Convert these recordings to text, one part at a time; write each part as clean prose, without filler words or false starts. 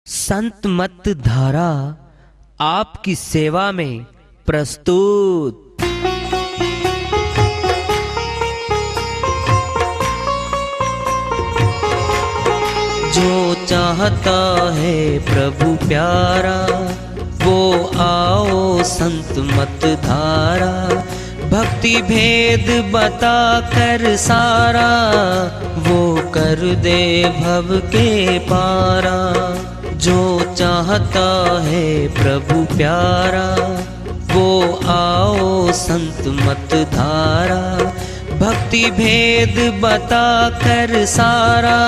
संत मत धारा आपकी सेवा में प्रस्तुत। जो चाहता है प्रभु प्यारा वो आओ संत मत धारा। भक्ति भेद बता कर सारा वो कर दे भव के पारा। जो चाहता है प्रभु प्यारा वो आओ संत मत धारा। भक्ति भेद बता कर सारा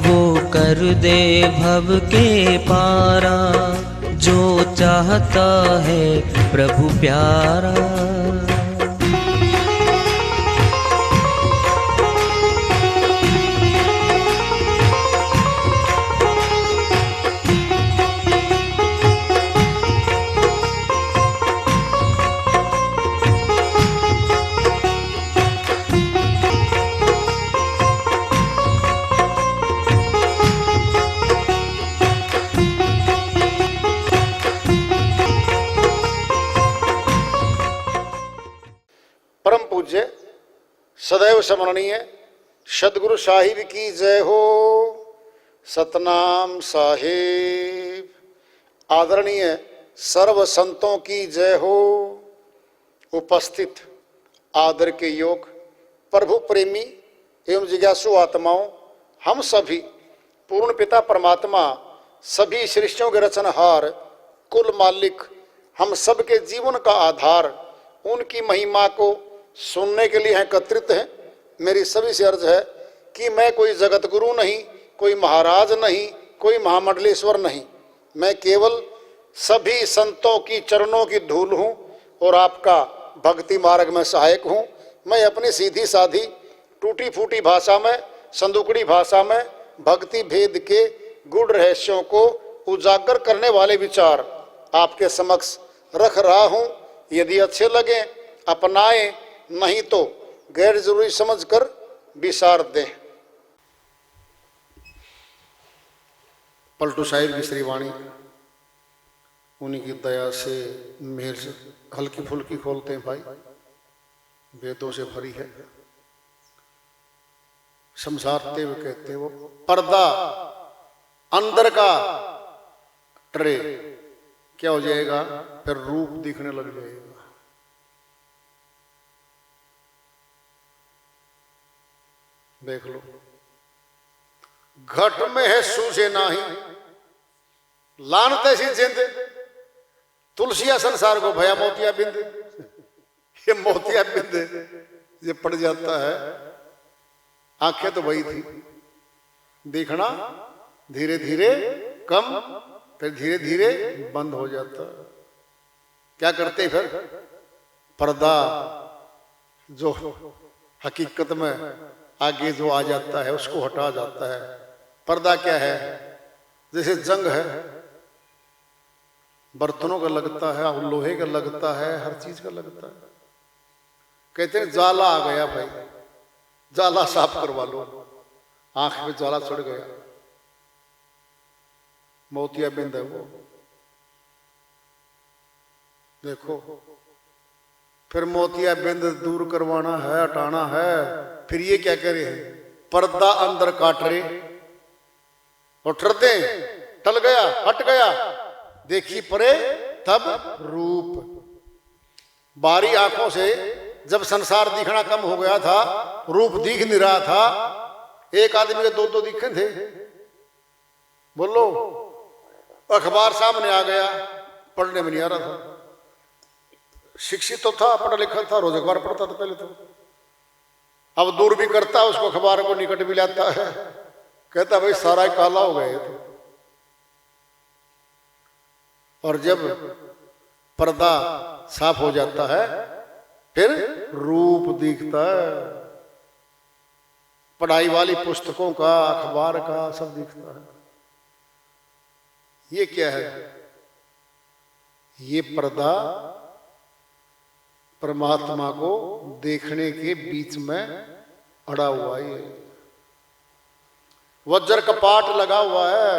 वो कर दे भव के पारा। जो चाहता है प्रभु प्यारा। परम पूज्य सदैव स्मरणीय सदगुरु साहिब की जय हो। सतनाम साहिब। आदरणीय सर्व संतों की जय हो। उपस्थित आदर के योग प्रभु प्रेमी एवं जिज्ञासु आत्माओं, हम सभी पूर्ण पिता परमात्मा सभी सृष्टियों के रचनहार कुल मालिक हम सबके जीवन का आधार उनकी महिमा को सुनने के लिए एकत्रित हैं। मेरी सभी से अर्ज है कि मैं कोई जगत गुरु नहीं, कोई महाराज नहीं, कोई महामंडलेश्वर नहीं। मैं केवल सभी संतों की चरणों की धूल हूँ और आपका भक्ति मार्ग में सहायक हूँ। मैं अपनी सीधी साधी टूटी फूटी भाषा में, संदुकड़ी भाषा में भक्ति भेद के गूढ़ रहस्यों को उजागर करने वाले विचार आपके समक्ष रख रहा हूँ। यदि अच्छे लगे अपनाएं, नहीं तो गैर जरूरी समझकर विसार दें। पलटू साहिब की श्रीवाणी उन्हीं की दया से मेहर से हल्की फुल्की खोलते हैं भाई, वेदों से भरी है। समझाते हुए कहते हैं वो पर्दा अंदर का टरे क्या हो जाएगा, फिर रूप दिखने लग जाएगा। देख लो, घट में है सूझे नाही लानते सी जिंद, तुलसिया संसार को भया मोतिया बिंद। ये मोतिया बिंद ये पड़ जाता है, आंखें तो वही थी, देखना धीरे धीरे कम, फिर धीरे धीरे बंद हो जाता। क्या करते फिर पर्दा जो हकीकत में आगे जो आ जाता है उसको हटा जाता है। पर्दा क्या है, जैसे जंग है, बर्तनों का लगता है, लोहे का लगता है, हर चीज का लगता है। कहते हैं जाला आ गया भाई, जाला साफ करवा लो, आंख में जाला चढ़ गया, मोतिया बिंद है वो। देखो फिर मोतिया बिंद दूर करवाना है, हटाना है, फिर ये क्या करे हैं, पर्दा अंदर काट रहे और ठरते टल गया, हट गया, देखी परे तब रूप। बारी आंखों से जब संसार दिखना कम हो गया था, रूप दिख नहीं रहा था, एक आदमी के दो दो दिखे थे। बोलो, अखबार सामने आ गया, पढ़ने में नहीं आ रहा था। शिक्षित तो था, पढ़ा लिखा था, रोज अखबार पढ़ता था पहले तो, अब दूर भी करता है उसको, अखबार को निकट भी लाता है, कहता भाई सारा काला हो गया तो। और जब पर्दा साफ हो जाता है फिर रूप दिखता है, पढ़ाई वाली पुस्तकों का, अखबार का सब दिखता है। ये क्या है, ये पर्दा परमात्मा को देखने के बीच में अड़ा हुआ है। वज्र कपाट लगा हुआ है,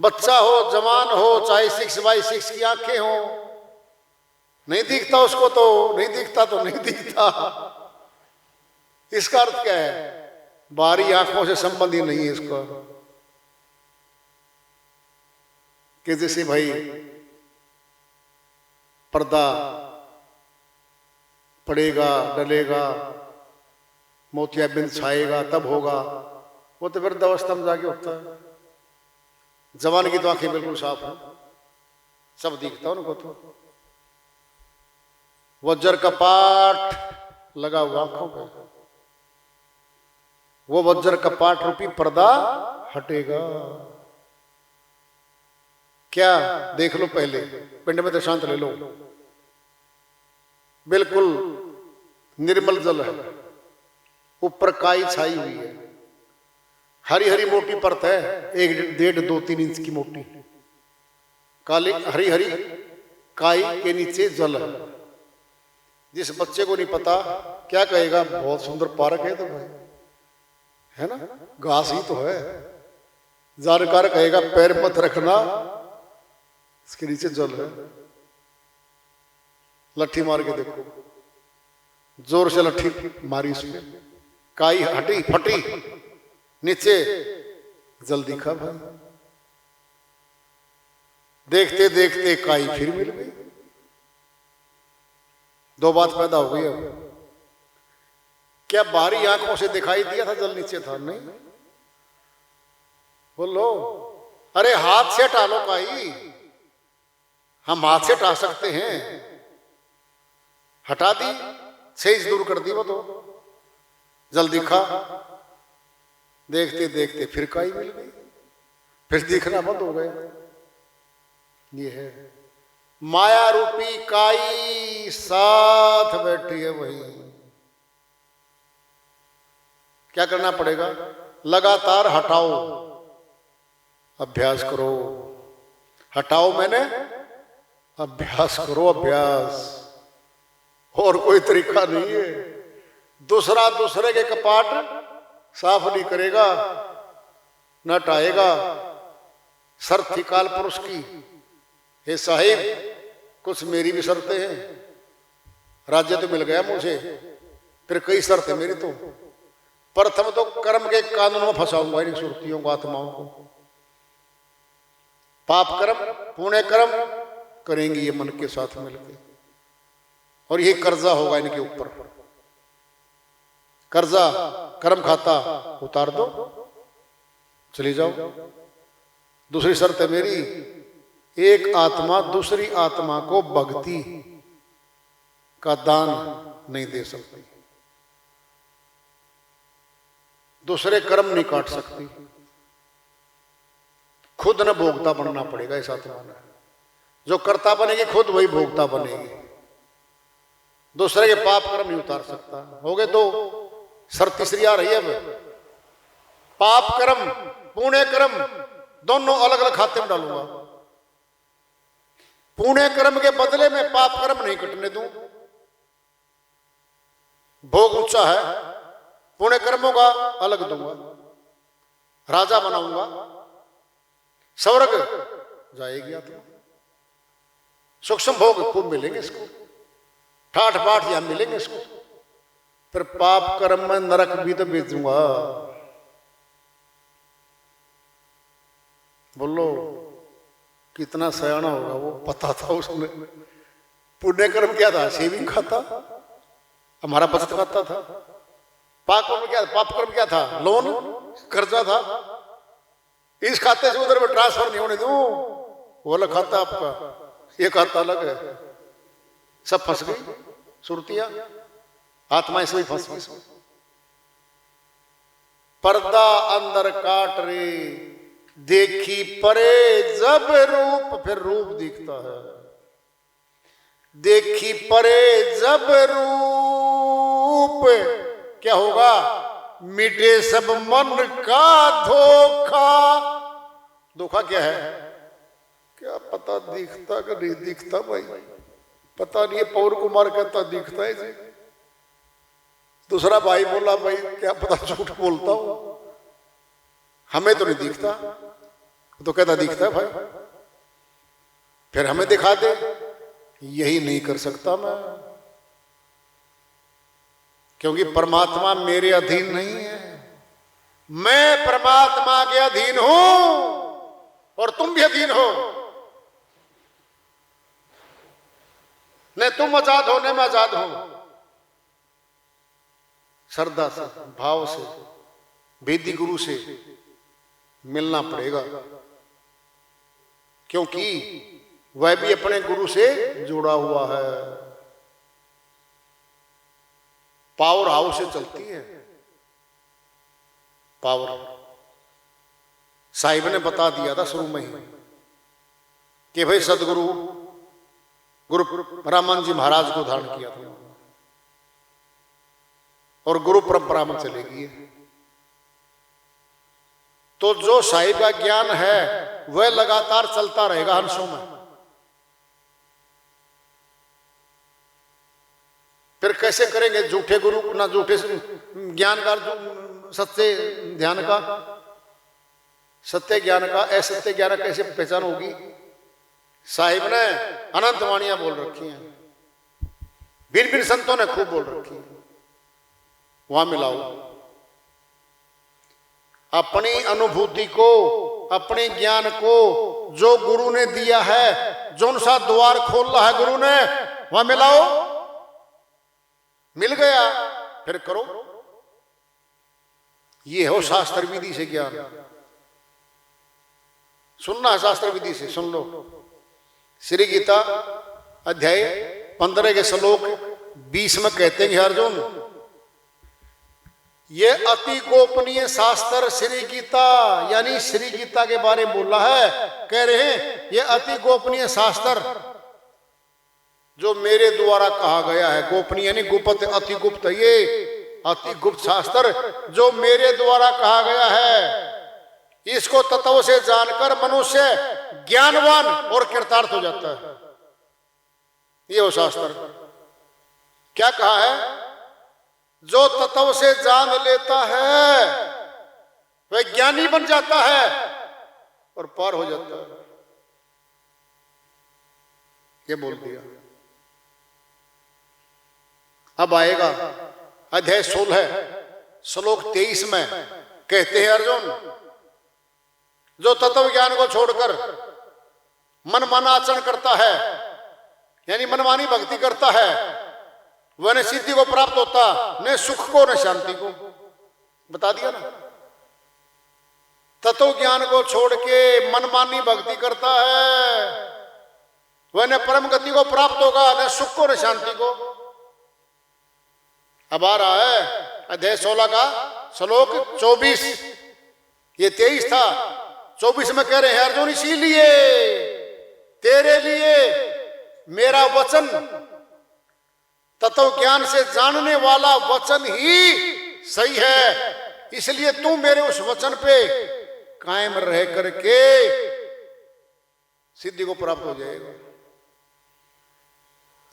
बच्चा हो, जवान हो, चाहे 6x6 की आंखें हो, नहीं दिखता उसको तो नहीं दिखता, तो नहीं दिखता। इसका अर्थ क्या है? बाहरी आंखों से संबंध ही नहीं है इसका। कि जैसे भाई पर्दा पड़ेगा, डलेगा, मोतियाबिंद छाएगा तब होगा, वो तो वृद्ध अवस्था में जाके होता है। जवान की तो आंखें बिल्कुल साफ है, सब दिखता उनको। तो वज्र का पाठ लगा हुआ आंखों पे, वो वज्र का पाठ रूपी पर्दा हटेगा। क्या देख लो, पहले पिंड में तो शांत ले लो, बिल्कुल निर्मल जल है, ऊपर काई छाई हुई है, हरी हरी मोटी परत है, 1, 1.5, 2, 3 इंच की मोटी काली हरी हरी काई के नीचे जल है। जिस बच्चे को नहीं पता क्या कहेगा, बहुत सुंदर पार्क है तो भाई, है ना, घास ही तो है। जानकार कहेगा पैर मत रखना, इसके नीचे जल है। लट्ठी मार के देखो, जोर से लट्ठी मारी उसमें, काई हटी फटी, नीचे जल दिखा भाई। देखते देखते काई फिर मिल गई। 2 बात पैदा हो गई। अब क्या बाहरी आंखों से दिखाई दिया था जल नीचे था? नहीं। बोलो, अरे हाथ से हटा लो काई, हम हाथ से हटा सकते हैं, हटा दी, सेज दूर कर दी, वो तो जल दिखा। देखते देखते फिर काई मिल गई, फिर दिखना बंद हो गया। ये है माया रूपी काई, साथ बैठी है वही। क्या करना पड़ेगा? लगातार हटाओ, अभ्यास करो। हटाओ मैंने अभ्यास करो, अभ्यास, और कोई तरीका नहीं है। दूसरा दूसरे के कपाट साफ नहीं करेगा, न हटाएगा। शर्त थी काल पुरुष की, हे साहिब कुछ मेरी भी शर्तें हैं। राज्य तो मिल गया मुझे, फिर कई शर्तें मेरी। तो प्रथम तो कर्म के कानून में फंसाऊंगा इन सुरतियों को, आत्माओं को। पाप कर्म पुण्य कर्म करेंगी ये मन के साथ मिलकर, और यही कर्जा होगा इनके ऊपर। कर्जा कर्म खाता उतार दो, चली जाओ। दूसरी शर्त है मेरी, एक आत्मा दूसरी आत्मा को भक्ति का दान नहीं दे सकती, दूसरे कर्म नहीं काट सकती। खुद न भोगता बनना पड़ेगा इस आत्मा ने। जो कर्ता बनेगी खुद वही भोगता बनेगी। दूसरे के पाप कर्म नहीं उतार सकता। हो गए दो। शर्त तीसरी आ रही है अब, पाप कर्म पुण्य कर्म दोनों अलग अलग खाते में डालूंगा। पुण्य कर्म के बदले में पाप कर्म नहीं कटने दूं। भोग ऊंचा है, पुण्य कर्मों का अलग दूंगा। राजा बनाऊंगा, स्वर्ग जाएगी आत्मा। सूक्ष्म भोग खूब मिलेंगे इसको, ठाठ बाट यहां मिलेंगे इसको। फिर पाप कर्म में नरक भी तो भेजूंगा। बोलो कितना सयाना होगा वो, पता था उसने। पुण्य कर्म क्या था? सेविंग खाता, हमारा बचत खाता था। पाप कर्म क्या था? पाप कर्म क्या था? लोन कर्जा था। इस खाते से उधर में ट्रांसफर नहीं होने दूं। वो अलग खाता आपका, ये खाता अलग है। सब फंस गई सुरतियां, आत्मा इसमें फंस गई। पर्दा अंदर काट रे, देखी परे जब रूप, फिर रूप दिखता है। देखी परे जब रूप, क्या होगा? मिटे सब मन का धोखा। धोखा क्या है? क्या पता दिखता कि नहीं दिखता भाई, पता नहीं है। पवन कुमार कहता दिखता है जी। दूसरा भाई बोला भाई क्या पता झूठ बोलता हूं, हमें तो नहीं दिखता। तो कहता दिखता है भाई, फिर हमें दिखा दे। यही नहीं कर सकता मैं, क्योंकि परमात्मा मेरे अधीन नहीं है, मैं परमात्मा के अधीन हूं और तुम भी अधीन हो। न तुम आजाद हो न मैं आजाद हूं। श्रद्धा से, भाव से, वेदी गुरु से मिलना पड़ेगा, क्योंकि वह भी अपने गुरु से जुड़ा हुआ है। पावर हाउस से चलती है पावर। साहिब ने बता दिया था शुरू में ही कि भाई सदगुरु गुरु रामान जी महाराज को धारण किया था और गुरु परंपरा में चलेगी। तो जो साहिब का ज्ञान है वह लगातार चलता रहेगा हंसों में। फिर कैसे करेंगे झूठे गुरु ना झूठे ज्ञान का, सत्य ध्यान का, सत्य ज्ञान का असत्य ज्ञान कैसे पहचान होगी? साहिब ने अनंत वाणियां बोल रखी हैं, भिन्न भिन्न संतों ने खूब बोल रखी है। वहां मिलाओ अपनी अनुभूति को, अपने ज्ञान को जो गुरु ने दिया है, जो सा द्वार खोला है गुरु ने, वहां मिलाओ। मिल गया फिर करो। ये हो शास्त्र विधि से ज्ञान। सुनना है शास्त्र विधि से, सुन लो। श्री गीता अध्याय 15 के श्लोक 20 में कहते हैं अर्जुन, ये अति गोपनीय शास्त्र श्री गीता, यानी श्री गीता के बारे में बोला है। कह रहे हैं ये अति गोपनीय शास्त्र जो मेरे द्वारा कहा गया है। गोपनीय यानी गुप्त, अति गुप्त। ये अति गुप्त शास्त्र जो मेरे द्वारा कहा गया है, इसको तत्व से जानकर मनुष्य ज्ञानवान और कृतार्थ हो जाता है। ये वो शास्त्र क्या कहा है? जो तत्व से जान लेता है वह ज्ञानी बन जाता है और पार हो जाता है। ये बोल दिया। अब आएगा अध्याय 16 श्लोक 23 में कहते हैं अर्जुन, जो तत्व ज्ञान को छोड़कर मनमाना आचरण करता है, यानी मनमानी भक्ति करता है, वह न सिद्धि को प्राप्त होता, न सुख को न शांति को। बता दिया ना। तत्व ज्ञान को छोड़ के मनमानी भक्ति करता है, वह न परम गति को प्राप्त होगा, न सुख को न शांति को। अब आ रहा है अध्याय 16 का श्लोक 24। ये 23 था, 24 में कह रहे हैं अर्जुन, इसीलिए तेरे लिए मेरा वचन, तत्व ज्ञान से जानने वाला वचन ही सही है। इसलिए तू मेरे उस वचन पे कायम रह करके सिद्धि को प्राप्त हो जाएगा।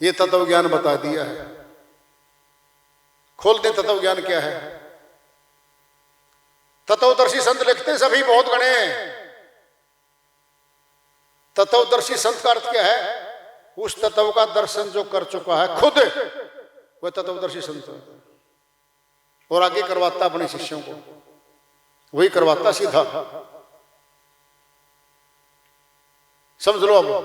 ये तत्व ज्ञान बता दिया है। खोल दे तत्व ज्ञान क्या है। तत्वदर्शी संत लिखते सभी बहुत गणे हैं। तत्वदर्शी संत का अर्थ क्या है? उस तत्व का दर्शन जो कर चुका है खुद, वह तत्वदर्शी संत है। और आगे करवाता अपने शिष्यों को, वही करवाता सीधा। समझ लो। अब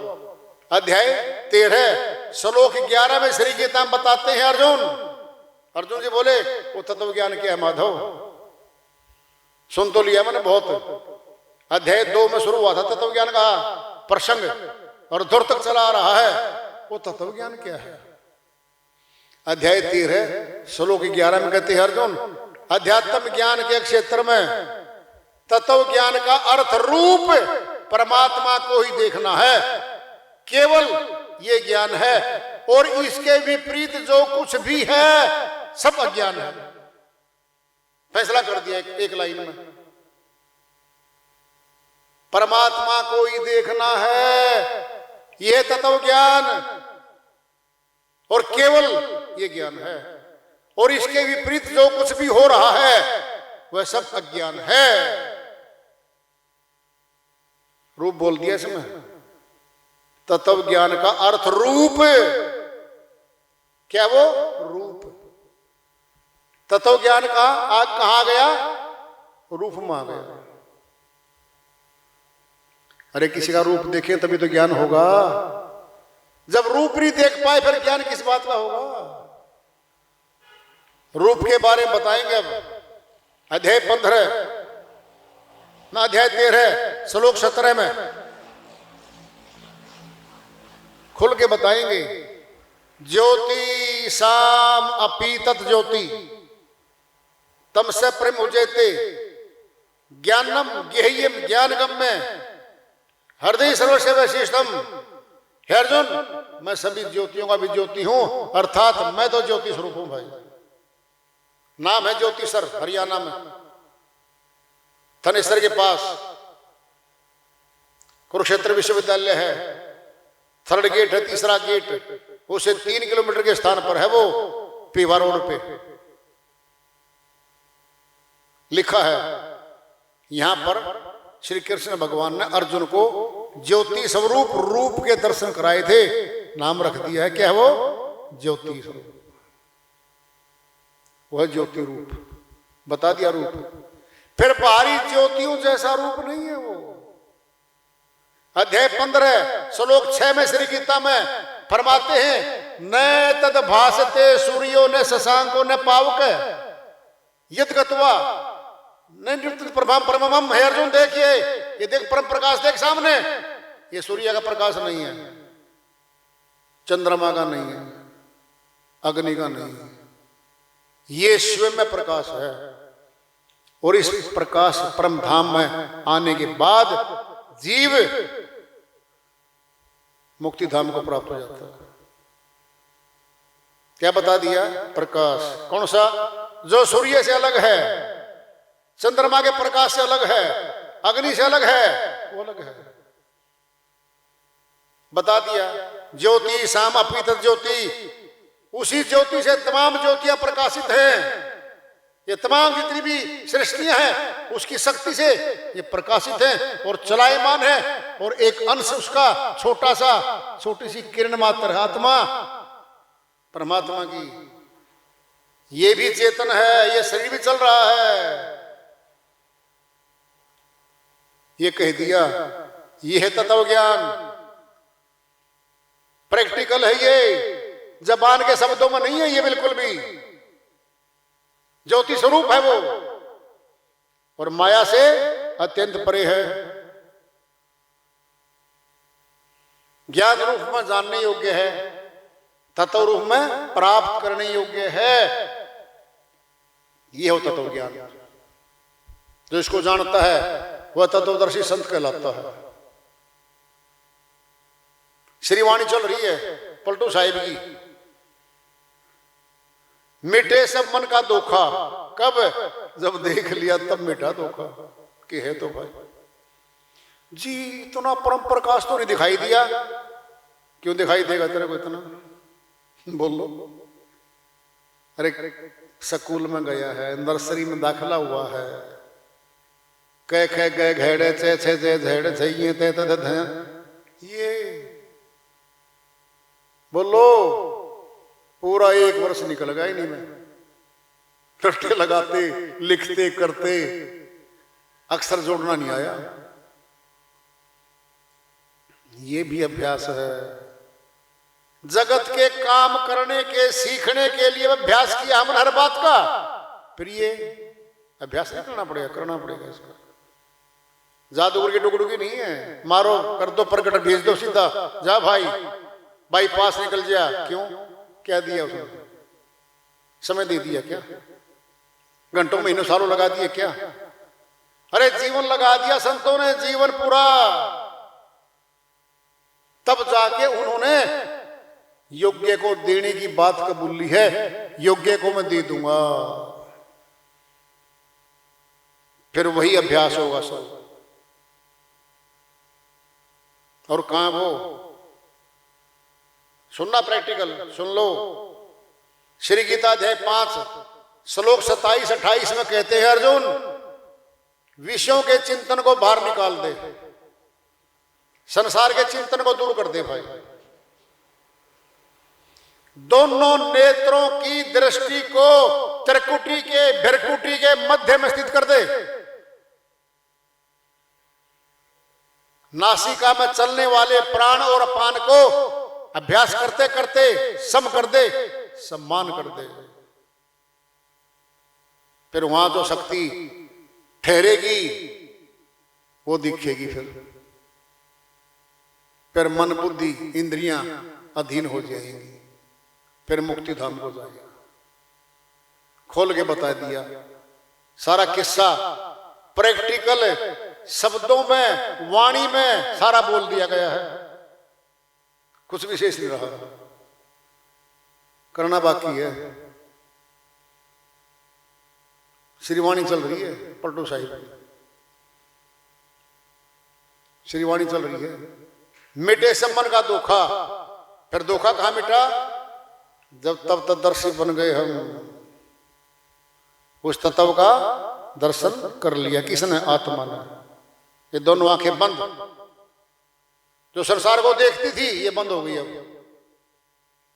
अध्याय 13 श्लोक 11 में श्री गीता में बताते हैं अर्जुन जी बोले, वो तत्व ज्ञान क्या है माधव? सुन तो लिया मैंने बहुत। अध्याय 2 में शुरू हुआ था तत्व ज्ञान का प्रसंग और दूर तक चला रहा है। वो तत्व ज्ञान क्या है? अध्याय 13 श्लोक 11 में कहते हैं अर्जुन, अध्यात्म ज्ञान के क्षेत्र में तत्व ज्ञान का अर्थ रूप परमात्मा को ही देखना है। केवल ये ज्ञान है और इसके विपरीत जो कुछ भी है सब अज्ञान है। फैसला कर दिया एक लाइन में। परमात्मा को ही देखना है, यह तत्व ज्ञान, और केवल ये ज्ञान है। और इसके विपरीत जो कुछ भी हो रहा है वह सब अज्ञान है। रूप बोल दिया इसमें। तत्व ज्ञान का अर्थ रूप, क्या वो रूप। तत्व ज्ञान का आग कहां गया, रूप में आ गया। अरे किसी का रूप देखें तभी तो ज्ञान होगा, जब रूप नहीं देख पाए फिर ज्ञान किस बात का होगा। रूप के बारे में बताएंगे अब अध्याय 15 ना अध्याय 13 श्लोक 17 में खुल के बताएंगे। ज्योति साम अपीतत ज्योति तमसे प्रेम उजेते ज्ञानम गेह्यम ज्ञानगम्य हृदय सर्वस्व वैशिष्टम। हे अर्जुन, मैं सभी ज्योतियों का भी ज्योति हूं, अर्थात मैं तो ज्योति स्वरूप हूं भाई। नाम है ज्योतिसर, हरियाणा में थनेसर के पास कुरुक्षेत्र विश्वविद्यालय है। थर्ड गेट है, तीसरा गेट उसे 3 किलोमीटर के स्थान पर है, वो पीवा रोड पे लिखा है। यहां पर श्री कृष्ण भगवान ने अर्जुन को ज्योति स्वरूप रूप के दर्शन कराए थे, नाम रख दिया है क्या, वो ज्योति स्वरूप, वह ज्योति रूप बता दिया रूप। फिर बाहरी ज्योतियों जैसा रूप नहीं है वो। अध्याय 15 श्लोक 6 में श्री गीता में फरमाते हैं, न तद भासते सूर्यो न शशांको न पावक यद गत्वा न प्रभाम परमम। हे अर्जुन देखिए, ये देख परम प्रकाश देख सामने, ये सूर्य का प्रकाश नहीं है, चंद्रमा का नहीं है, अग्नि का नहीं है, ये स्वयं में प्रकाश है। और इस प्रकाश परम धाम में आने के बाद जीव मुक्ति धाम को प्राप्त हो जाता है। क्या बता दिया, प्रकाश कौन सा, जो सूर्य से अलग है, चंद्रमा के प्रकाश से अलग है, अग्नि से अलग है, वो अलग है। बता दिया ज्योति शाम अपीत ज्योति, उसी ज्योति से तमाम ज्योतियां प्रकाशित हैं। ये तमाम जितनी भी सृष्टियां हैं उसकी शक्ति से ये प्रकाशित हैं और चलायमान है। और एक अंश उसका छोटा सा, छोटी सी किरण मात्र है आत्मा परमात्मा की। ये भी चेतन है, ये शरीर भी चल रहा है। ये कह दिया, ये है तत्व ज्ञान, प्रैक्टिकल है ये, जबान के शब्दों में नहीं है ये, बिल्कुल भी ज्योति स्वरूप है वो और माया से अत्यंत परे है। ज्ञान रूप में जानने योग्य है, तत्व रूप में प्राप्त करने योग्य है। ये हो तत्व ज्ञान। जो इसको जानता है वह तत्वदर्शी संत कहलाता है। श्रीवाणी चल रही है पलटू साहिब की, मिटे सब मन का धोखा, कब, जब देख लिया तब मिटा धोखा। कि है तो भाई जी इतना परम प्रकाश तो नहीं दिखाई दिया, क्यों दिखाई देगा तेरे को इतना, बोलो। अरे स्कूल में गया है, नर्सरी में दाखिला हुआ है, कह खे गए घेड़े चे छे जे झेड़े चाहिए ते ये बोलो पूरा 1 वर्ष निकल गया इन्हीं में, रट्टे लगाते लिखते करते, अक्षर जोड़ना नहीं आया। ये भी अभ्यास है। जगत के काम करने के सीखने के लिए अभ्यास किया हमने हर बात का, फिर ये अभ्यास नहीं करना पड़ेगा, करना पड़ेगा इसका। जादूगर की टुकड़ुकी नहीं है, मारो कर दो प्रकट भेज दो सीधा, जा भाई बाईपास निकल जा। क्यों, क्या दिया उसने, समय दे दिया क्या, घंटों महीनों सालों लगा दिए क्या? अरे जीवन लगा दिया संतों ने, जीवन पूरा। तब जाके उन्होंने योग्य को देने की बात कबूल ली है, योग्य को मैं दे दूंगा। फिर वही अभ्यास होगा सब। और कहां वो, सुनना प्रैक्टिकल सुन लो। श्री गीता अध्याय 5 श्लोक 27-28 में कहते हैं, अर्जुन विषयों के चिंतन को बाहर निकाल दे, संसार के चिंतन को दूर कर दे भाई। दोनों नेत्रों की दृष्टि को त्रिकुटी के भृकुटी के मध्य में स्थित कर दे। नासिका में चलने वाले प्राण और अपान को अभ्यास करते करते सम कर दे, सम्मान कर दे। फिर वहां जो शक्ति ठहरेगी वो दिखेगी। फिर मन बुद्धि इंद्रियां अधीन हो जाएंगी। फिर मुक्ति धाम हो जाएगा। खोल के बता दिया सारा किस्सा, प्रैक्टिकल शब्दों में, वाणी में सारा बोल दिया गया है। कुछ विशेष नहीं रहा, करना बाकी है। श्रीवाणी चल रही है, पलटू साहिब श्रीवाणी चल रही है। मिटे सम्मन का धोखा, फिर धोखा कहां मिटा? जब तब तदर्शी बन गए हम, उस तत्व का दर्शन कर लिया। किसने? आत्मा ने। ये दोनों आंखें बंद, जो संसार को देखती थी ये बंद हो गई। अब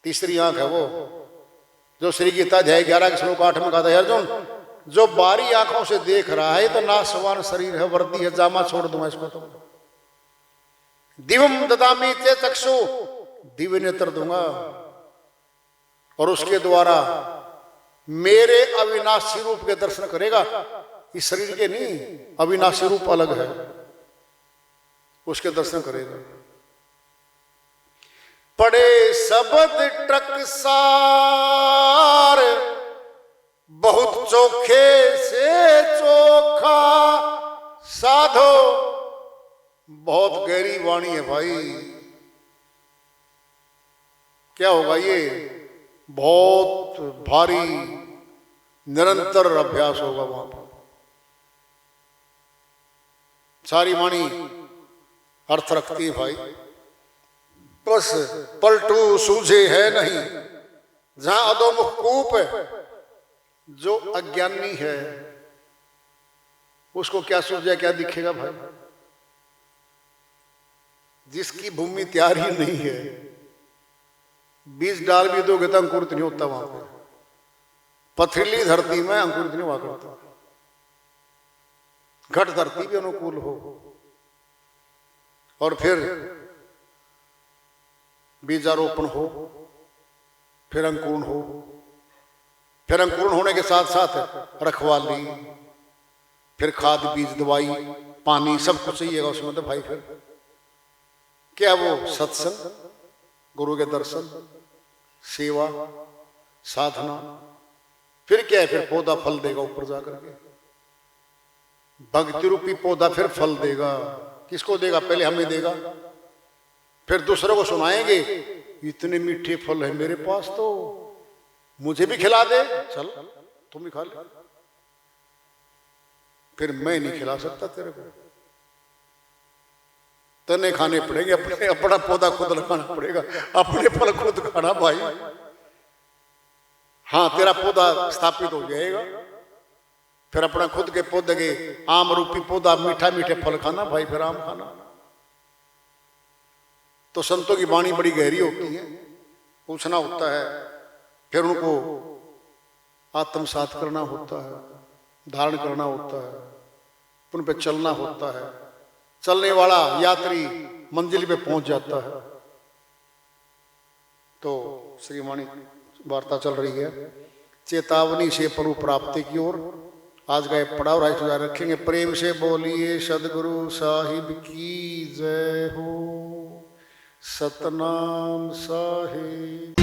तीसरी आंख है वो, जो श्री गीता अध्याय 11 के श्लोक 8 में कहा था, अर्जुन जो बारी आंखों से देख रहा है तो नाशवान शरीर है, वर्दी है, जामा छोड़ दूंगा इसको। तो दिवम ददामी ते चक्षु, दिव्य नेत्र दूंगा और उसके द्वारा मेरे अविनाशी रूप के दर्शन करेगा। इस शरीर के नहीं, अविनाशी रूप अलग है, उसके दर्शन करेगा। पड़े शब्द टकसार, बहुत चोखे से चोखा साधो। बहुत गहरी वाणी है भाई। क्या होगा ये? बहुत भारी निरंतर अभ्यास होगा वहां पर। सारी वाणी अर्थ रखती है भाई। बस पलटू सूझे है नहीं। जहां अधोमुख कूप है, जो अज्ञानी है उसको क्या सूझे, क्या दिखेगा भाई? जिसकी भूमि तैयार ही नहीं है, बीज डाल भी दोगे तो अंकुरित नहीं होता। वहां पर पथरीली धरती में अंकुरित नहीं हुआ करता। घट धरती भी अनुकूल हो और फिर बीजारोपण हो, फिर अंकुरण हो, फिर अंकुरण होने के साथ साथ रखवाली, फिर खाद बीज दवाई पानी सब कुछ चाहिएगा उसमें। तो भाई फिर क्या वो सत्संग, गुरु के दर्शन, सेवा, साधना, फिर क्या है? फिर पौधा फल देगा ऊपर जाकर के। भक्ति रूपी पौधा फिर फल देगा। किसको देगा? पहले हमें देगा, फिर दूसरों को सुनाएंगे, इतने मीठे फल है मेरे पास, तो मुझे भी खिला दे। चल तुम भी खा ले। फिर मैं नहीं खिला सकता तेरे को, तने खाने पड़ेंगे अपने। अपना पौधा खुद लगाना पड़ेगा, अपने फल खुद खाना भाई। हाँ, तेरा पौधा स्थापित हो जाएगा, फिर अपना खुद के पौधे के आम रूपी पौधा मीठा मीठे फल खाना भाई, फिर आम खाना। तो संतों की वाणी बड़ी गहरी होती है, पूछना होता है, फिर उनको आत्मसात करना होता है, धारण करना होता है, उन पे चलना होता है। चलने वाला यात्री मंजिल पे पहुंच जाता है। तो श्रीवाणी वार्ता चल रही है, चेतावनी से प्रभु प्राप्ति की ओर। आज का पड़ाव राय रखेंगे। प्रेम से बोलिए सदगुरु साहिब की जय हो। सतनाम साहिब।